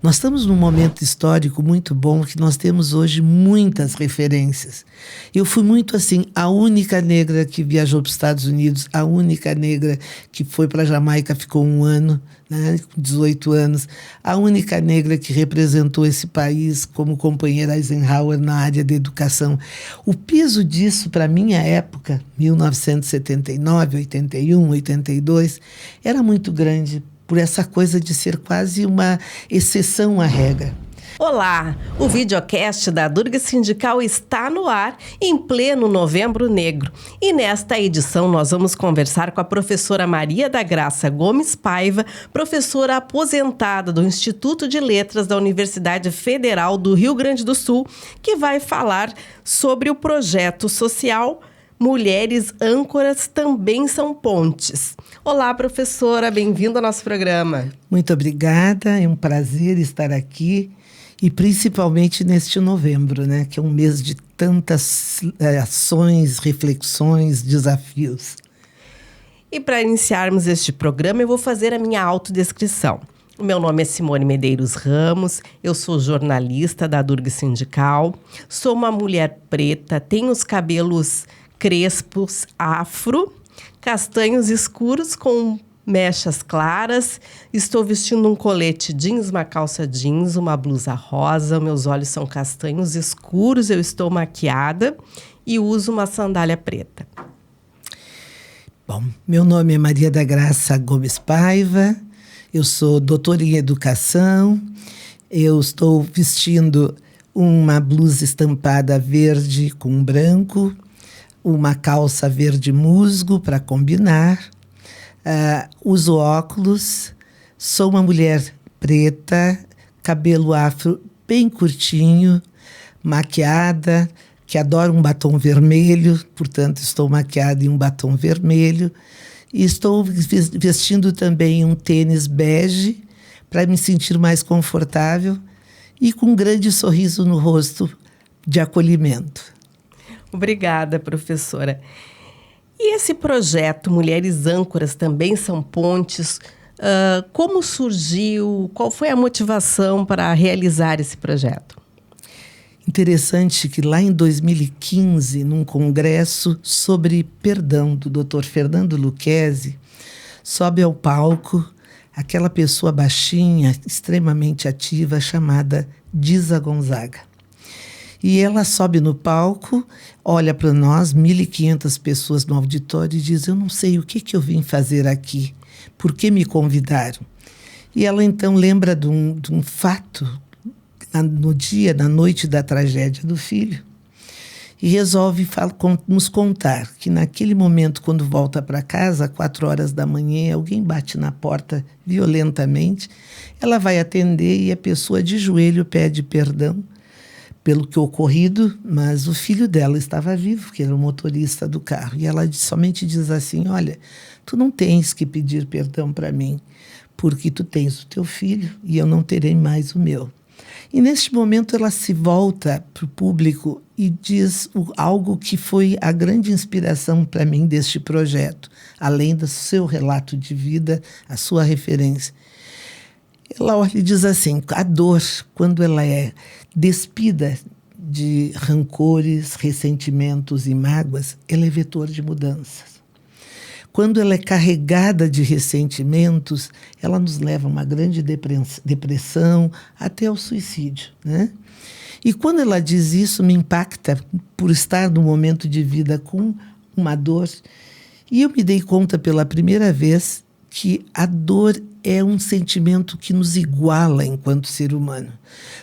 Nós estamos num momento histórico muito bom, que nós temos hoje muitas referências. Eu fui muito assim, a única negra que viajou para os Estados Unidos, a única negra que foi para a Jamaica, ficou 1 ano, né, com 18 anos, a única negra que representou esse país como companheira Eisenhower na área da educação. O peso disso, para a minha época, 1979, 81, 82, era muito grande, por essa coisa de ser quase uma exceção à regra. Olá, o videocast da Durga Sindical está no ar em pleno Novembro Negro. E nesta edição nós vamos conversar com a professora Maria da Graça Gomes Paiva, professora aposentada do Instituto de Letras da Universidade Federal do Rio Grande do Sul, que vai falar sobre o projeto social Mulheres Âncoras Também São Pontes. Olá, professora, bem-vinda ao nosso programa. Muito obrigada, é um prazer estar aqui. E principalmente neste novembro, né, que é um mês de tantas ações, reflexões, desafios. E para iniciarmos este programa, eu vou fazer a minha autodescrição. O meu nome é Simone Medeiros Ramos, eu sou jornalista da Durga Sindical, sou uma mulher preta, tenho os cabelos crespos afro, castanhos escuros com mechas claras, estou vestindo um colete jeans, uma calça jeans, uma blusa rosa, meus olhos são castanhos escuros, eu estou maquiada e uso uma sandália preta. Bom, meu nome é Maria da Graça Gomes Paiva, eu sou doutora em educação, eu estou vestindo uma blusa estampada verde com branco, uma calça verde musgo para combinar. Uso óculos, sou uma mulher preta, cabelo afro bem curtinho, maquiada, que adoro um batom vermelho, portanto estou maquiada em um batom vermelho, e estou vestindo também um tênis bege para me sentir mais confortável e com um grande sorriso no rosto de acolhimento. Obrigada, professora. E esse projeto Mulheres Âncoras Também São Pontes, como surgiu? Qual foi a motivação para realizar esse projeto? Interessante que lá em 2015, num congresso sobre perdão do Dr. Fernando Lucchesi, sobe ao palco aquela pessoa baixinha, extremamente ativa, chamada Disa Gonzaga. E ela sobe no palco, olha para nós, 1.500 pessoas no auditório, e diz: eu não sei o que eu vim fazer aqui, por que me convidaram? E ela então lembra de um fato, na noite da tragédia do filho, e resolve nos contar que naquele momento, quando volta para casa, 4 horas da manhã, alguém bate na porta violentamente, ela vai atender e a pessoa de joelho pede perdão pelo que ocorrido, mas o filho dela estava vivo, que era o motorista do carro. E ela somente diz assim: olha, tu não tens que pedir perdão para mim, porque tu tens o teu filho e eu não terei mais o meu. E neste momento ela se volta para o público e diz algo que foi a grande inspiração para mim deste projeto, além do seu relato de vida, a sua referência. Ela olha e diz assim: a dor, quando ela é despida de rancores, ressentimentos e mágoas, ela é vetor de mudanças. Quando ela é carregada de ressentimentos, ela nos leva a uma grande depressão, até ao suicídio, né? E quando ela diz isso, me impacta por estar num momento de vida com uma dor. E eu me dei conta pela primeira vez que a dor é um sentimento que nos iguala enquanto ser humano.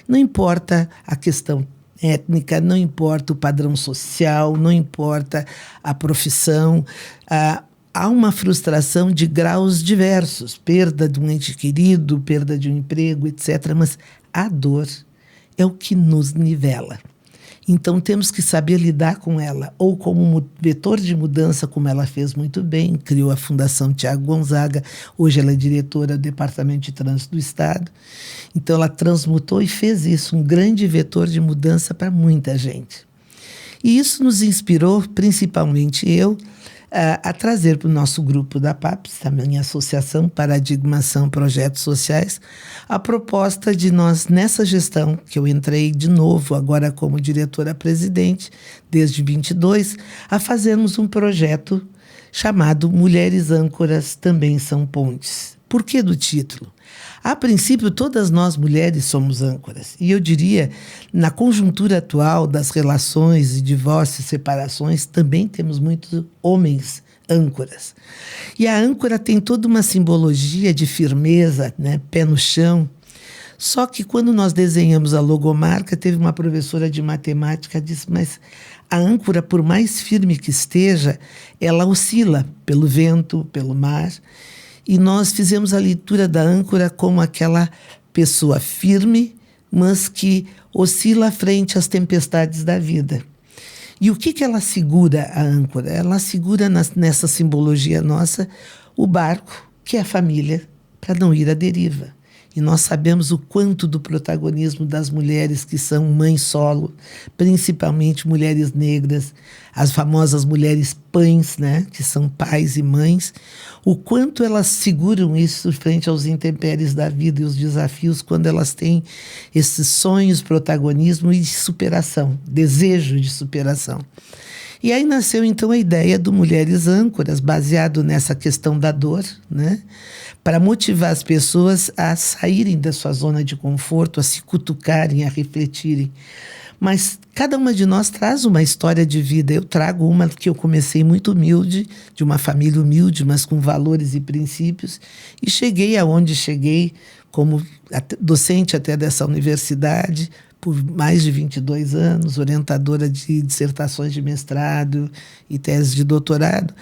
Não importa a questão étnica, não importa o padrão social, não importa a profissão, há uma frustração de graus diversos, perda de um ente querido, perda de um emprego, etc. Mas a dor é o que nos nivela. Então temos que saber lidar com ela, ou como vetor de mudança, como ela fez muito bem, criou a Fundação Tiago Gonzaga, hoje ela é diretora do Departamento de Trânsito do Estado. Então ela transmutou e fez isso, um grande vetor de mudança para muita gente. E isso nos inspirou, principalmente eu, a trazer para o nosso grupo da PAPS, a minha associação Paradigmação Projetos Sociais, a proposta de nós, nessa gestão, que eu entrei de novo agora como diretora-presidente, desde 22, a fazermos um projeto chamado Mulheres Âncoras Também São Pontes. Por que do título? A princípio, todas nós mulheres somos âncoras. E eu diria, na conjuntura atual das relações, divórcios, separações, também temos muitos homens âncoras. E a âncora tem toda uma simbologia de firmeza, né? Pé no chão. Só que quando nós desenhamos a logomarca, teve uma professora de matemática que disse, mas a âncora, por mais firme que esteja, ela oscila pelo vento, pelo mar. E nós fizemos a leitura da âncora como aquela pessoa firme, mas que oscila frente às tempestades da vida. E o que ela segura, a âncora? Ela segura nessa simbologia nossa o barco, que é a família, para não ir à deriva. E nós sabemos o quanto do protagonismo das mulheres que são mães solo, principalmente mulheres negras, as famosas mulheres pães, né, que são pais e mães, o quanto elas seguram isso frente aos intempéries da vida e os desafios quando elas têm esses sonhos, protagonismo e superação, desejo de superação. E aí nasceu, então, a ideia do Mulheres Âncoras, baseado nessa questão da dor, né? Para motivar as pessoas a saírem da sua zona de conforto, a se cutucarem, a refletirem. Mas cada uma de nós traz uma história de vida. Eu trago uma que eu comecei muito humilde, de uma família humilde, mas com valores e princípios, e cheguei aonde cheguei, como docente até dessa universidade, por mais de 22 anos, orientadora de dissertações de mestrado e teses de doutorado.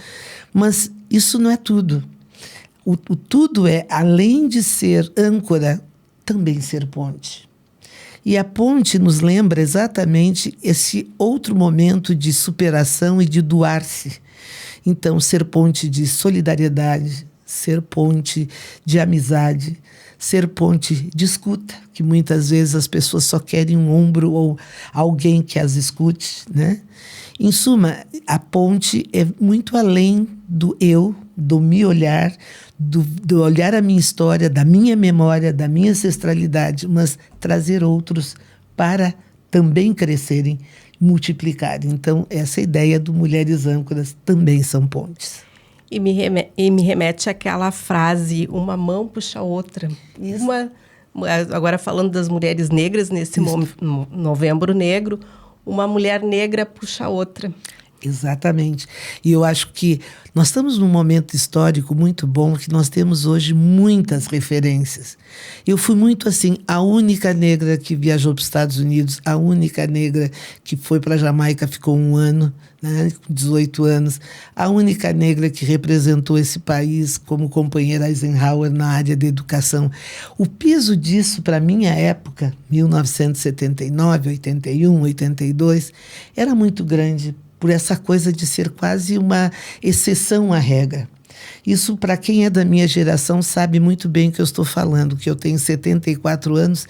Mas isso não é tudo. O tudo é, além de ser âncora, também ser ponte. E a ponte nos lembra exatamente esse outro momento de superação e de doar-se. Então, ser ponte de solidariedade, ser ponte de amizade, ser ponte de escuta, que muitas vezes as pessoas só querem um ombro ou alguém que as escute, né? Em suma, a ponte é muito além do eu, do me olhar, do olhar a minha história, da minha memória, da minha ancestralidade, mas trazer outros para também crescerem, multiplicarem. Então, essa ideia do Mulheres Âncoras também são pontes. E me remete àquela frase, uma mão puxa a outra. Isso. Agora falando das mulheres negras, nesse Novembro Negro, uma mulher negra puxa a outra. Exatamente. E eu acho que nós estamos num momento histórico muito bom, que nós temos hoje muitas referências. Eu fui muito assim, a única negra que viajou para os Estados Unidos, a única negra que foi para a Jamaica, ficou 1 ano, né, com 18 anos, a única negra que representou esse país como companheira Eisenhower na área da educação. O peso disso, para a minha época, 1979, 81, 82, era muito grande, por essa coisa de ser quase uma exceção à regra. Isso, para quem é da minha geração, sabe muito bem o que eu estou falando, que eu tenho 74 anos,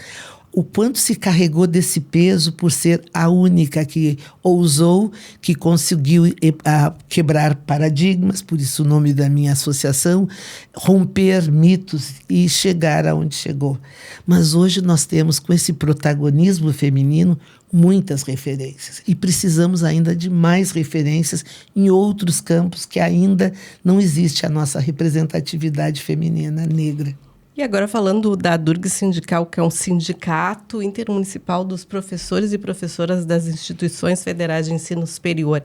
o quanto se carregou desse peso por ser a única que ousou, que conseguiu quebrar paradigmas, por isso o nome da minha associação, romper mitos e chegar aonde chegou. Mas hoje nós temos, com esse protagonismo feminino, muitas referências. E precisamos ainda de mais referências em outros campos que ainda não existe a nossa representatividade feminina negra. E agora falando da Durg Sindical, que é um sindicato intermunicipal dos professores e professoras das instituições federais de ensino superior,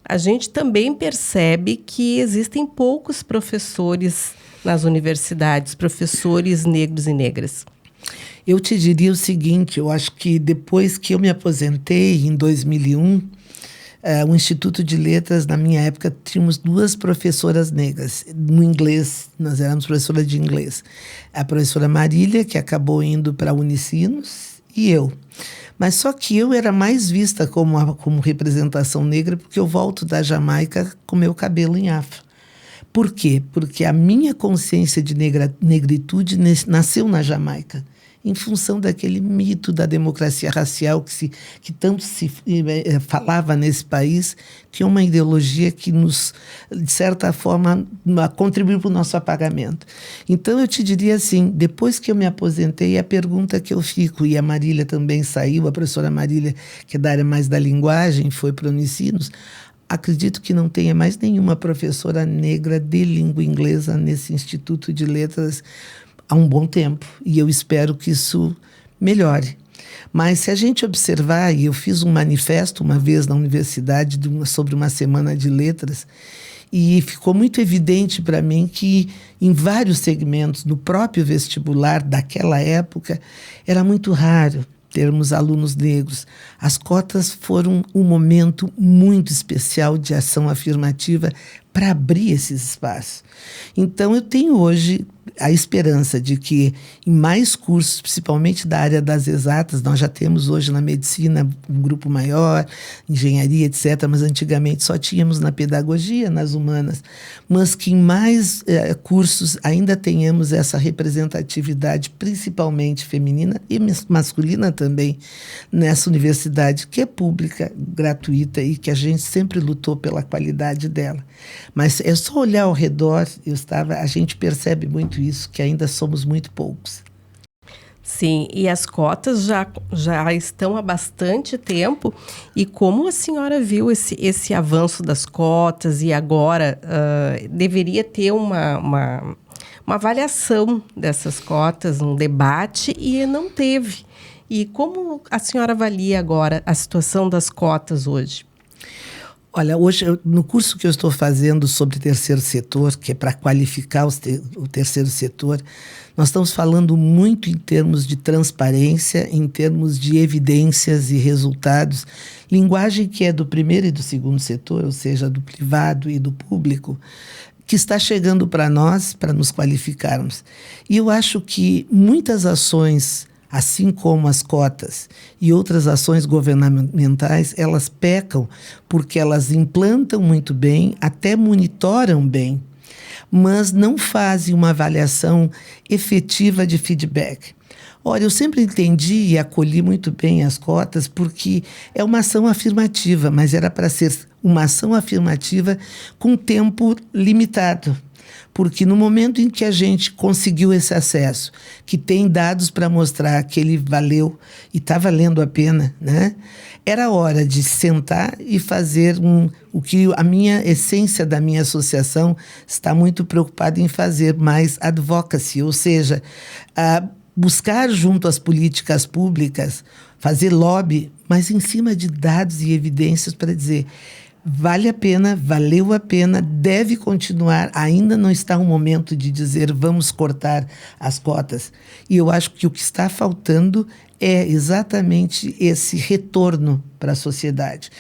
a gente também percebe que existem poucos professores nas universidades, professores negros e negras. Eu te diria o seguinte, eu acho que depois que eu me aposentei, em 2001, o Instituto de Letras, na minha época, tínhamos 2 professoras negras. No inglês, nós éramos professoras de inglês. A professora Marília, que acabou indo para a Unicinos, e eu. Mas só que eu era mais vista como representação negra, porque eu volto da Jamaica com meu cabelo em afro. Por quê? Porque a minha consciência de negritude nasceu na Jamaica. em função daquele mito da democracia racial que tanto se falava nesse país, que é uma ideologia que nos, de certa forma, contribuiu para o nosso apagamento. Então, eu te diria assim, depois que eu me aposentei, a pergunta que eu fico, e a Marília também saiu, a professora Marília, que é da área mais da linguagem, foi para o Unicinos, acredito que não tenha mais nenhuma professora negra de língua inglesa nesse Instituto de Letras há um bom tempo. E eu espero que isso melhore. Mas se a gente observar, e eu fiz um manifesto uma vez na universidade sobre uma semana de letras, e ficou muito evidente para mim que em vários segmentos, no próprio vestibular daquela época, era muito raro termos alunos negros. As cotas foram um momento muito especial de ação afirmativa para abrir esses espaços. Então, eu tenho hoje a esperança de que em mais cursos, principalmente da área das exatas, nós já temos hoje na medicina um grupo maior, engenharia, etc., mas antigamente só tínhamos na pedagogia, nas humanas, mas que em mais cursos ainda tenhamos essa representatividade, principalmente feminina e masculina também, nessa universidade que é pública, gratuita e que a gente sempre lutou pela qualidade dela. Mas é só olhar ao redor, a gente percebe muito isso, que ainda somos muito poucos. Sim, e as cotas já estão há bastante tempo. E como a senhora viu esse avanço das cotas e agora deveria ter uma avaliação dessas cotas, um debate, e não teve. E como a senhora avalia agora a situação das cotas hoje? Olha, hoje, no curso que eu estou fazendo sobre terceiro setor, que é para qualificar o terceiro setor, nós estamos falando muito em termos de transparência, em termos de evidências e resultados, linguagem que é do primeiro e do segundo setor, ou seja, do privado e do público, que está chegando para nós, para nos qualificarmos. E eu acho que muitas ações, assim como as cotas e outras ações governamentais, elas pecam porque elas implantam muito bem, até monitoram bem, mas não fazem uma avaliação efetiva de feedback. Olha, eu sempre entendi e acolhi muito bem as cotas porque é uma ação afirmativa, mas era para ser uma ação afirmativa com tempo limitado. Porque no momento em que a gente conseguiu esse acesso, que tem dados para mostrar que ele valeu e está valendo a pena, né? Era hora de sentar e fazer o que a minha essência da minha associação está muito preocupada em fazer, mais advocacy, ou seja, buscar junto às políticas públicas, fazer lobby, mas em cima de dados e evidências para dizer: vale a pena, valeu a pena, deve continuar, ainda não está o momento de dizer vamos cortar as cotas. E eu acho que o que está faltando é exatamente esse retorno para a sociedade.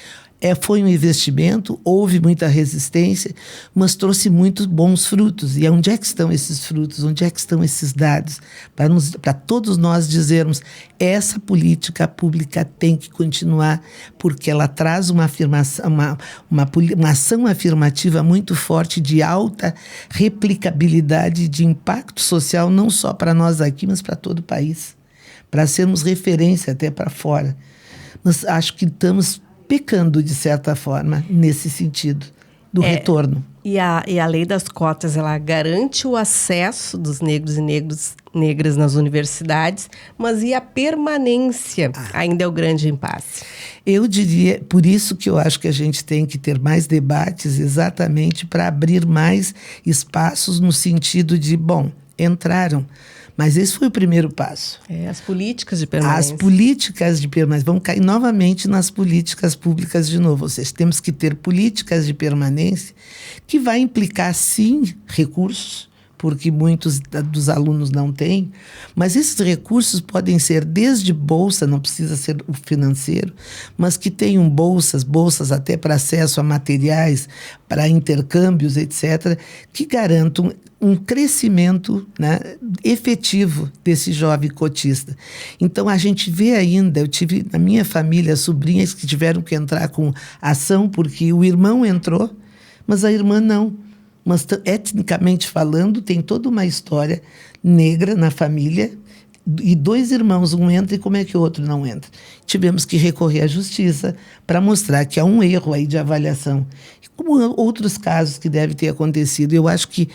Foi um investimento, houve muita resistência, mas trouxe muitos bons frutos. E onde é que estão esses frutos? Onde é que estão esses dados? Para todos nós dizermos, essa política pública tem que continuar, porque ela traz uma afirmação, uma ação afirmativa muito forte, de alta replicabilidade, de impacto social, não só para nós aqui, mas para todo o país, para sermos referência até para fora. Mas acho que estamos pecando, de certa forma, nesse sentido do retorno. E a lei das cotas, ela garante o acesso dos negros e negras nas universidades, mas e a permanência ainda é o grande impasse? Eu diria, por isso que eu acho que a gente tem que ter mais debates, exatamente para abrir mais espaços no sentido de, entraram. Mas esse foi o primeiro passo. As políticas de permanência. As políticas de permanência. Vamos cair novamente nas políticas públicas de novo. Ou seja, temos que ter políticas de permanência que vai implicar, sim, recursos, porque muitos dos alunos não têm, mas esses recursos podem ser desde bolsa, não precisa ser o financeiro, mas que tenham bolsas até para acesso a materiais, para intercâmbios, etc., que garantam um crescimento, né, efetivo desse jovem cotista. Então, a gente vê ainda, eu tive na minha família sobrinhas que tiveram que entrar com ação porque o irmão entrou, mas a irmã não. Mas, etnicamente falando, tem toda uma história negra na família, e 2 irmãos, um entra e como é que o outro não entra? Tivemos que recorrer à justiça para mostrar que há um erro aí de avaliação. Como outros casos que devem ter acontecido. Eu acho que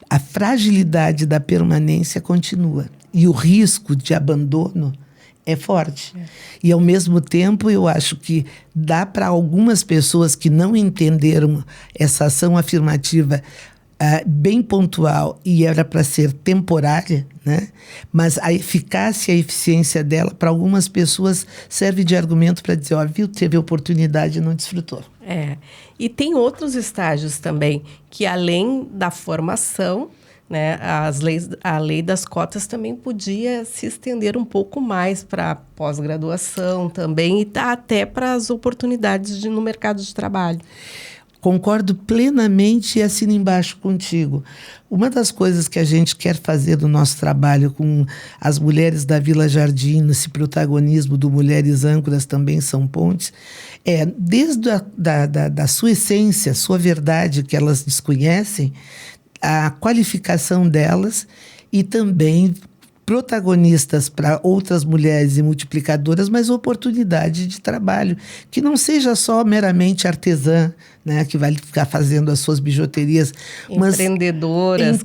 a fragilidade da permanência continua e o risco de abandono é forte. E, ao mesmo tempo, eu acho que dá para algumas pessoas que não entenderam essa ação afirmativa bem pontual e era para ser temporária, né? Mas a eficácia e a eficiência dela, para algumas pessoas, serve de argumento para dizer, viu, teve oportunidade e não desfrutou. E tem outros estágios também, que além da formação, né, a lei das cotas também podia se estender um pouco mais para pós-graduação também e até para as oportunidades no mercado de trabalho. Concordo plenamente e assino embaixo contigo. Uma das coisas que a gente quer fazer no nosso trabalho com as mulheres da Vila Jardim, nesse protagonismo do Mulheres Âncoras Também São Pontes, desde da sua essência, sua verdade que elas desconhecem, a qualificação delas e também protagonistas para outras mulheres e multiplicadoras, mas oportunidade de trabalho, que não seja só meramente artesã, né, que vai ficar fazendo as suas bijuterias, empreendedoras,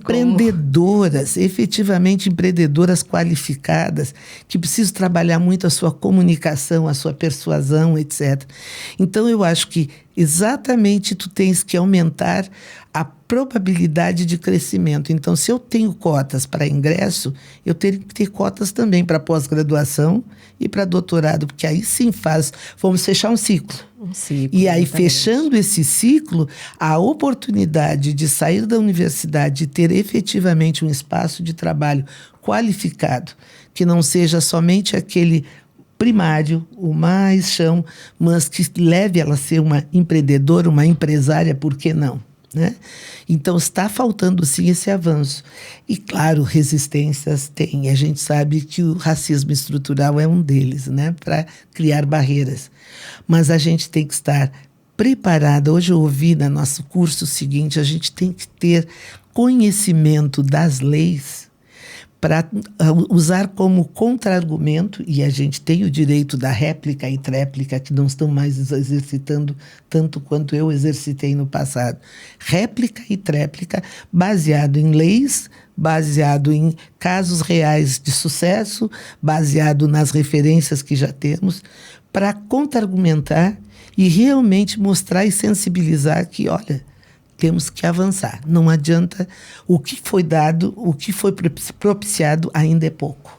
efetivamente empreendedoras qualificadas, que precisam trabalhar muito a sua comunicação, a sua persuasão, etc. Então, eu acho que exatamente tu tens que aumentar a probabilidade de crescimento. Então, se eu tenho cotas para ingresso, eu teria que ter cotas também para pós-graduação e para doutorado, porque aí sim vamos fechar um ciclo. E aí, fechando esse ciclo, a oportunidade de sair da universidade e ter efetivamente um espaço de trabalho qualificado, que não seja somente aquele primário, o mais chão, mas que leve ela a ser uma empreendedora, uma empresária, por que não? Né? Então, está faltando sim esse avanço. E, claro, resistências tem. A gente sabe que o racismo estrutural é um deles, né? Para criar barreiras. Mas a gente tem que estar preparada. Hoje eu ouvi no nosso curso o seguinte, a gente tem que ter conhecimento das leis para usar como contra-argumento, e a gente tem o direito da réplica e tréplica, que não estão mais exercitando tanto quanto eu exercitei no passado. Réplica e tréplica baseado em leis, baseado em casos reais de sucesso, baseado nas referências que já temos, para contra-argumentar e realmente mostrar e sensibilizar que, olha, temos que avançar. Não adianta, o que foi dado, o que foi propiciado ainda é pouco.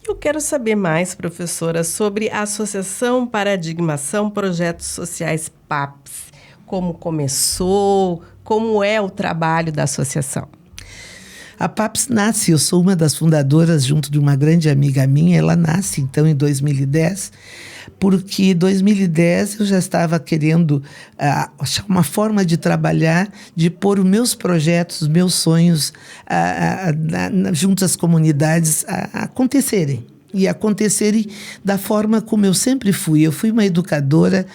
Eu quero saber mais, professora, sobre a Associação Paradigmação Projetos Sociais PAPS. Como começou, como é o trabalho da associação? A PAPS nasce, eu sou uma das fundadoras junto de uma grande amiga minha, ela nasce então em 2010, porque em 2010 eu já estava querendo achar uma forma de trabalhar, de pôr os meus projetos, os meus sonhos junto às comunidades a acontecerem. E acontecerem da forma como eu sempre fui. Eu fui uma educadora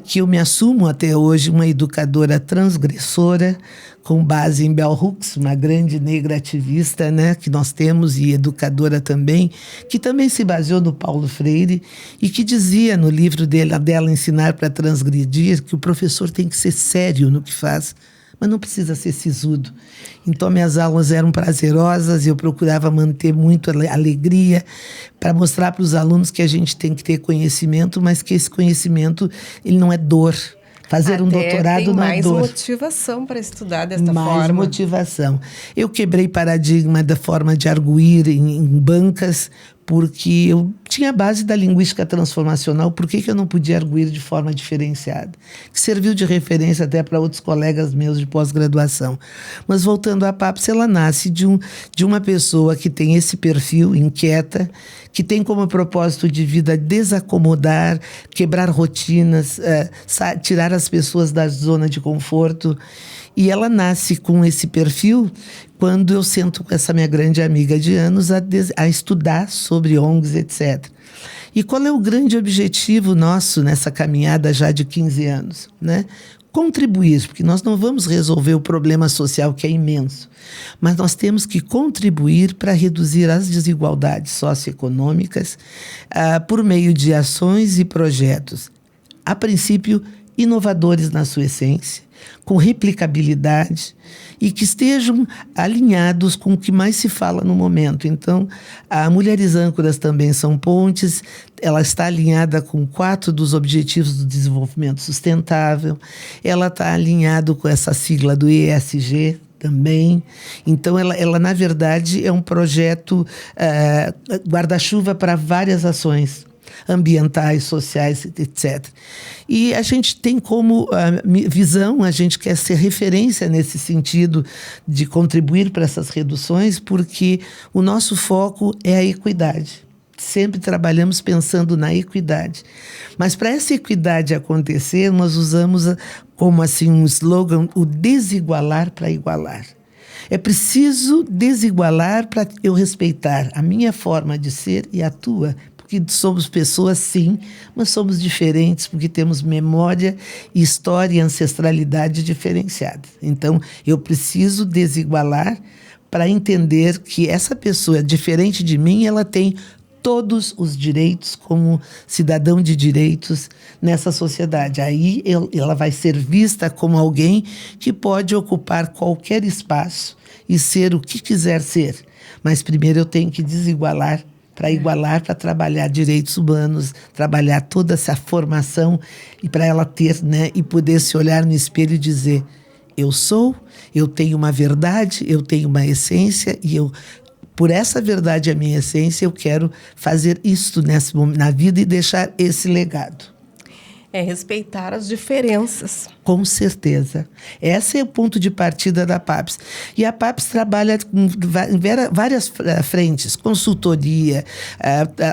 que eu me assumo até hoje, uma educadora transgressora, com base em Bell Hooks, uma grande negra ativista, né, que nós temos, e educadora também, que também se baseou no Paulo Freire e que dizia no livro dela Ensinar para Transgredir, que o professor tem que ser sério no que faz, mas não precisa ser sisudo. Então, minhas aulas eram prazerosas e eu procurava manter muito alegria para mostrar para os alunos que a gente tem que ter conhecimento, mas que esse conhecimento ele não é dor. Fazer um doutorado não é dor. Mais motivação para estudar desta forma. Mais motivação. Eu quebrei paradigma da forma de arguir em bancas, porque eu tinha a base da linguística transformacional, por que eu não podia arguir de forma diferenciada? Que serviu de referência até para outros colegas meus de pós-graduação. Mas voltando à PAPS, ela nasce de uma pessoa que tem esse perfil inquieta, que tem como propósito de vida desacomodar, quebrar rotinas, tirar as pessoas da zona de conforto. E ela nasce com esse perfil quando eu sento com essa minha grande amiga de anos a estudar sobre ONGs, etc. E qual é o grande objetivo nosso nessa caminhada já de 15 anos, né? contribuir, porque nós não vamos resolver o problema social que é imenso, mas nós temos que contribuir para reduzir as desigualdades socioeconômicas por meio de ações e projetos, a princípio inovadores na sua essência, com replicabilidade e que estejam alinhados com o que mais se fala no momento. Então, a Mulheres Âncoras também são pontes, ela está alinhada com 4 dos Objetivos do Desenvolvimento Sustentável, ela está alinhada com essa sigla do ESG também. Então, ela na verdade, é um projeto guarda-chuva para várias ações ambientais, sociais, etc. E a gente tem como visão, a gente quer ser referência nesse sentido de contribuir para essas reduções, porque o nosso foco é a equidade. Sempre trabalhamos pensando na equidade. Mas para essa equidade acontecer, nós usamos como assim um slogan, o desigualar para igualar. É preciso desigualar para eu respeitar a minha forma de ser e a tua, porque somos pessoas, sim, mas somos diferentes porque temos memória, história e ancestralidade diferenciadas. Então, eu preciso desigualar para entender que essa pessoa, diferente de mim, ela tem todos os direitos como cidadão de direitos nessa sociedade. Aí ela vai ser vista como alguém que pode ocupar qualquer espaço e ser o que quiser ser. Mas primeiro eu tenho que desigualar para igualar, para trabalhar direitos humanos, trabalhar toda essa formação e para ela ter, né, e poder se olhar no espelho e dizer, eu tenho uma verdade, eu tenho uma essência e por essa verdade, a minha essência, eu quero fazer isto na vida e deixar esse legado. É respeitar as diferenças. Com certeza. Esse é o ponto de partida da PAPS. E a PAPS trabalha em várias frentes, consultoria,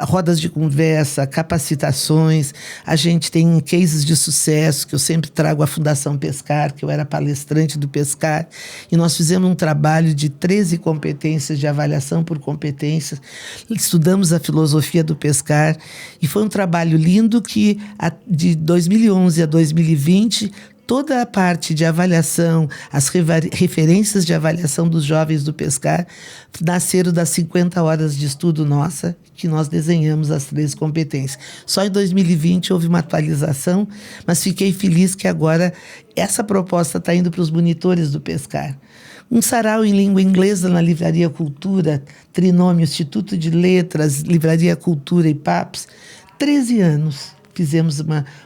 rodas de conversa, capacitações. A gente tem cases de sucesso, que eu sempre trago a Fundação Pescar, que eu era palestrante do Pescar, e nós fizemos um trabalho de 13 competências, de avaliação por competências. Estudamos a filosofia do Pescar, e foi um trabalho lindo que, de 2011 a 2020, toda a parte de avaliação, as referências de avaliação dos jovens do Pescar, nasceram das 50 horas de estudo nossa, que nós desenhamos as 3 competências. Só em 2020 houve uma atualização, mas fiquei feliz que agora essa proposta está indo para os monitores do Pescar. Um sarau em língua inglesa na Livraria Cultura, Trinômio, Instituto de Letras, Livraria Cultura e PAPS, 13 anos. Fizemos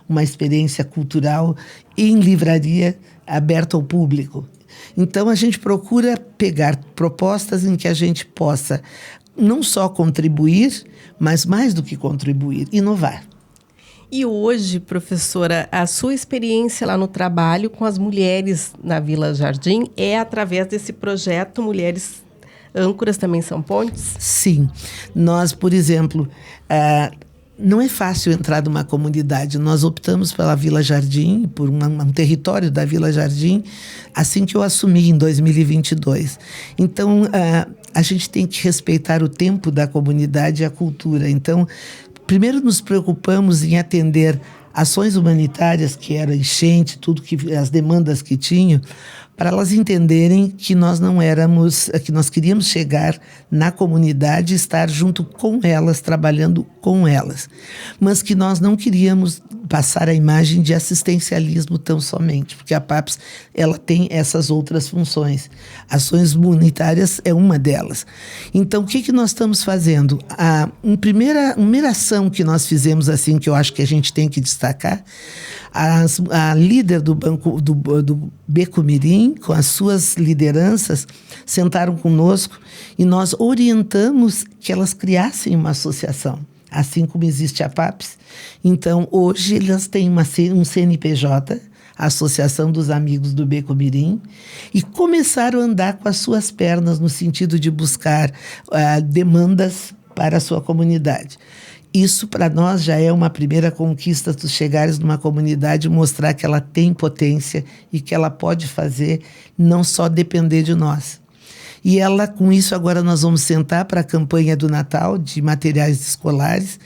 uma experiência cultural em livraria aberta ao público. Então, a gente procura pegar propostas em que a gente possa não só contribuir, mas mais do que contribuir, inovar. E hoje, professora, a sua experiência lá no trabalho com as mulheres na Vila Jardim é através desse projeto Mulheres Âncoras também são pontes? Sim. Nós, por exemplo, não é fácil entrar numa comunidade. Nós optamos pela Vila Jardim, por um território da Vila Jardim, assim que eu assumi em 2022. Então, a gente tem que respeitar o tempo da comunidade e a cultura. Então, primeiro nos preocupamos em atender ações humanitárias, que era enchente, as demandas que tinham, para elas entenderem que nós não éramos, que nós queríamos chegar na comunidade e estar junto com elas, trabalhando com elas, mas que nós não queríamos passar a imagem de assistencialismo tão somente, porque a PAPS ela tem essas outras funções. Ações humanitárias é uma delas. Então, o que nós estamos fazendo? A primeira ação que nós fizemos, assim, que eu acho que a gente tem que destacar, a líder do banco do Beco Mirim, com as suas lideranças, sentaram conosco e nós orientamos que elas criassem uma associação, assim como existe a PAPS. Então, hoje, elas têm um CNPJ, a Associação dos Amigos do Beco Mirim, e começaram a andar com as suas pernas no sentido de buscar demandas para a sua comunidade. Isso, para nós, já é uma primeira conquista, tu chegares numa comunidade e mostrar que ela tem potência e que ela pode fazer, não só depender de nós. E ela, com isso, agora nós vamos sentar para a campanha do Natal de materiais escolares.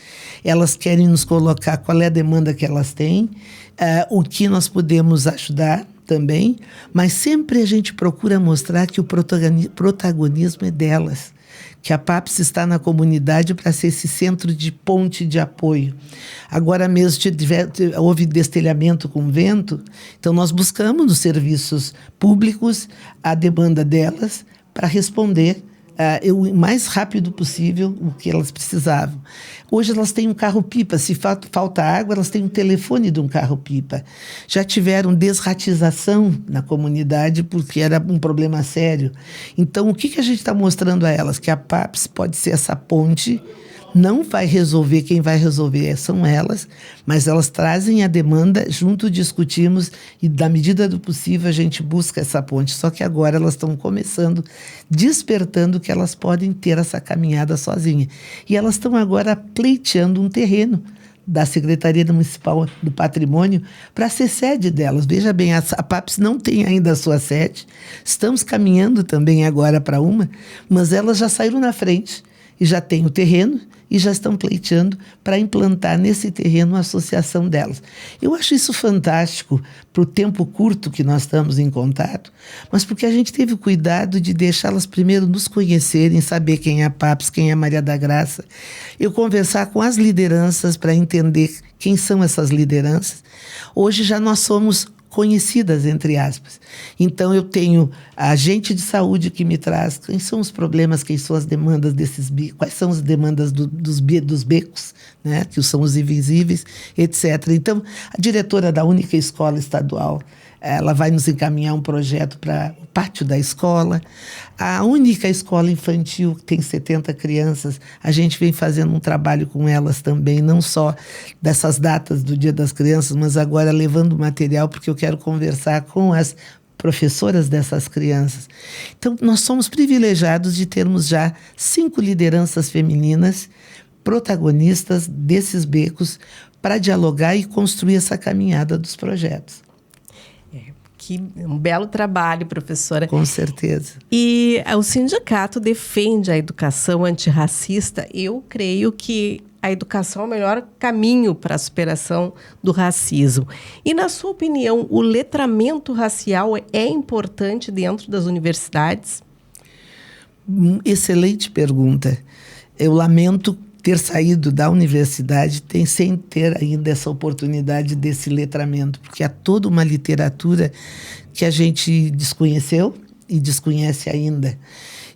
Elas querem nos colocar qual é a demanda que elas têm, o que nós podemos ajudar também, mas sempre a gente procura mostrar que o protagonismo é delas, que a PAPS está na comunidade para ser esse centro de ponte de apoio. Agora mesmo houve destelhamento com vento, então nós buscamos nos serviços públicos a demanda delas para responder o mais rápido possível o que elas precisavam. Hoje elas têm um carro-pipa, se falta água, elas têm um telefone de um carro-pipa. Já tiveram desratização na comunidade porque era um problema sério. Então, o que a gente está mostrando a elas? Que a PAPS pode ser essa ponte. Não vai resolver, quem vai resolver são elas, mas elas trazem a demanda, junto discutimos e, na medida do possível, a gente busca essa ponte. Só que agora elas estão começando, despertando que elas podem ter essa caminhada sozinhas. E elas estão agora pleiteando um terreno da Secretaria Municipal do Patrimônio para ser sede delas. Veja bem, a PAPS não tem ainda a sua sede, estamos caminhando também agora para uma, mas elas já saíram na frente e já têm o terreno e já estão pleiteando para implantar nesse terreno a associação delas. Eu acho isso fantástico para o tempo curto que nós estamos em contato, mas porque a gente teve o cuidado de deixá-las primeiro nos conhecerem, saber quem é a PAPS, quem é a Maria da Graça, eu conversar com as lideranças para entender quem são essas lideranças. Hoje já nós somos conhecidas, entre aspas. Então, eu tenho a agente de saúde que me traz quem são os problemas, quem são as demandas desses bicos, quais são as demandas dos becos, né, que são os invisíveis, etc. Então, a diretora da única escola estadual, ela vai nos encaminhar um projeto para o pátio da escola. A única escola infantil, que tem 70 crianças, a gente vem fazendo um trabalho com elas também, não só dessas datas do Dia das Crianças, mas agora levando material, porque eu quero conversar com as professoras dessas crianças. Então, nós somos privilegiados de termos já 5 lideranças femininas protagonistas desses becos para dialogar e construir essa caminhada dos projetos. Que um belo trabalho, professora. Com certeza. E o sindicato defende a educação antirracista. Eu creio que a educação é o melhor caminho para a superação do racismo. E, na sua opinião, o letramento racial é importante dentro das universidades? Excelente pergunta. Eu lamento ter saído da universidade sem ter ainda essa oportunidade desse letramento, porque há toda uma literatura que a gente desconheceu e desconhece ainda.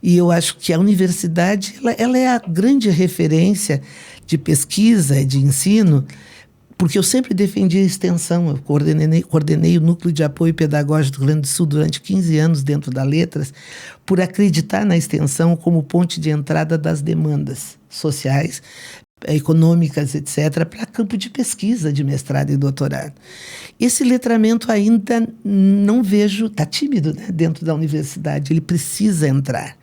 E eu acho que a universidade ela é a grande referência de pesquisa e de ensino, porque eu sempre defendi a extensão. Eu coordenei o Núcleo de Apoio Pedagógico do Rio Grande do Sul durante 15 anos dentro da Letras, por acreditar na extensão como ponte de entrada das demandas sociais, econômicas, etc., para campo de pesquisa de mestrado e doutorado. Esse letramento ainda não vejo, está tímido, né, dentro da universidade, ele precisa entrar.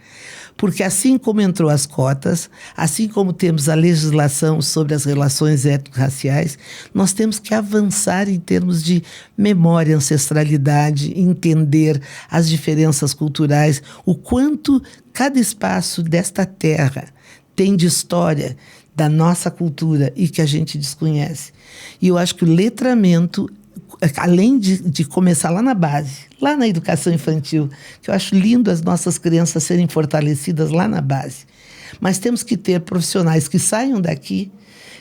Porque assim como entrou as cotas, assim como temos a legislação sobre as relações étnico-raciais, nós temos que avançar em termos de memória, ancestralidade, entender as diferenças culturais, o quanto cada espaço desta terra tem de história da nossa cultura e que a gente desconhece. E eu acho que o letramento, além de começar lá na base, lá na educação infantil, que eu acho lindo as nossas crianças serem fortalecidas lá na base, mas temos que ter profissionais que saiam daqui,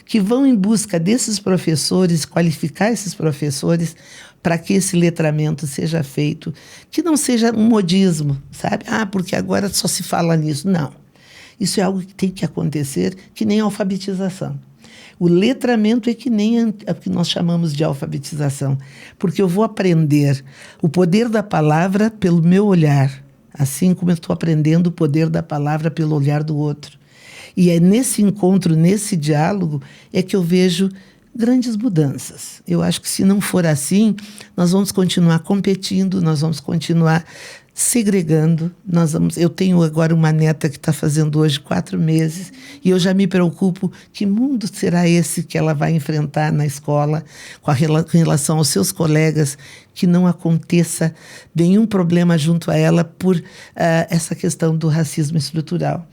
que vão em busca desses professores, qualificar esses professores para que esse letramento seja feito, que não seja um modismo, sabe? Porque agora só se fala nisso. Não. Isso é algo que tem que acontecer, que nem a alfabetização. O letramento é que nem o que nós chamamos de alfabetização, porque eu vou aprender o poder da palavra pelo meu olhar, assim como eu estou aprendendo o poder da palavra pelo olhar do outro. E é nesse encontro, nesse diálogo, é que eu vejo grandes mudanças. Eu acho que se não for assim, nós vamos continuar competindo, nós vamos continuar segregando. Eu tenho agora uma neta que está fazendo hoje 4 meses e eu já me preocupo que mundo será esse que ela vai enfrentar na escola com relação aos seus colegas, que não aconteça nenhum problema junto a ela por essa questão do racismo estrutural.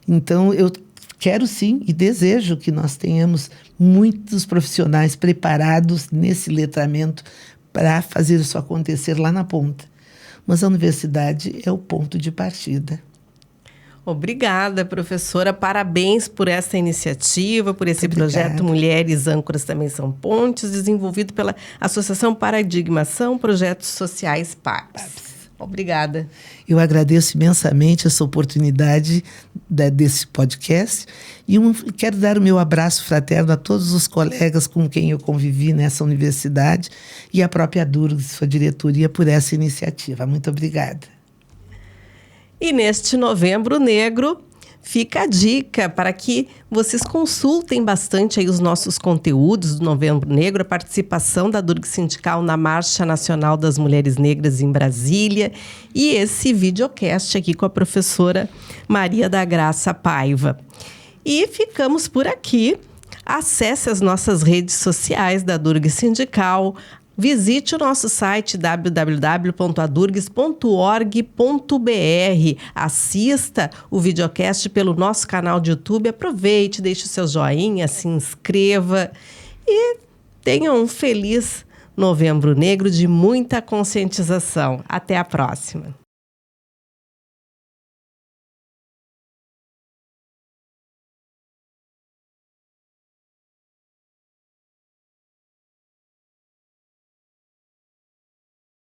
Então, eu quero sim e desejo que nós tenhamos muitos profissionais preparados nesse letramento para fazer isso acontecer lá na ponta. Mas a universidade é o ponto de partida. Obrigada, professora. Parabéns por essa iniciativa, por esse projeto Mulheres Âncoras Também São Pontes, desenvolvido pela Associação Paradigmação Projetos Sociais PAPS. Obrigada. Eu agradeço imensamente essa oportunidade desse podcast e quero dar o meu abraço fraterno a todos os colegas com quem eu convivi nessa universidade e a própria Durgs, sua diretoria, por essa iniciativa. Muito obrigada. E neste Novembro Negro, fica a dica para que vocês consultem bastante aí os nossos conteúdos do Novembro Negro, a participação da Durgs Sindical na Marcha Nacional das Mulheres Negras em Brasília e esse videocast aqui com a professora Maria da Graça Paiva. E ficamos por aqui. Acesse as nossas redes sociais da Durgs Sindical. Visite o nosso site www.adurgs.org.br. Assista o videocast pelo nosso canal de YouTube. Aproveite, deixe o seu joinha, se inscreva e tenha um feliz Novembro Negro de muita conscientização. Até a próxima.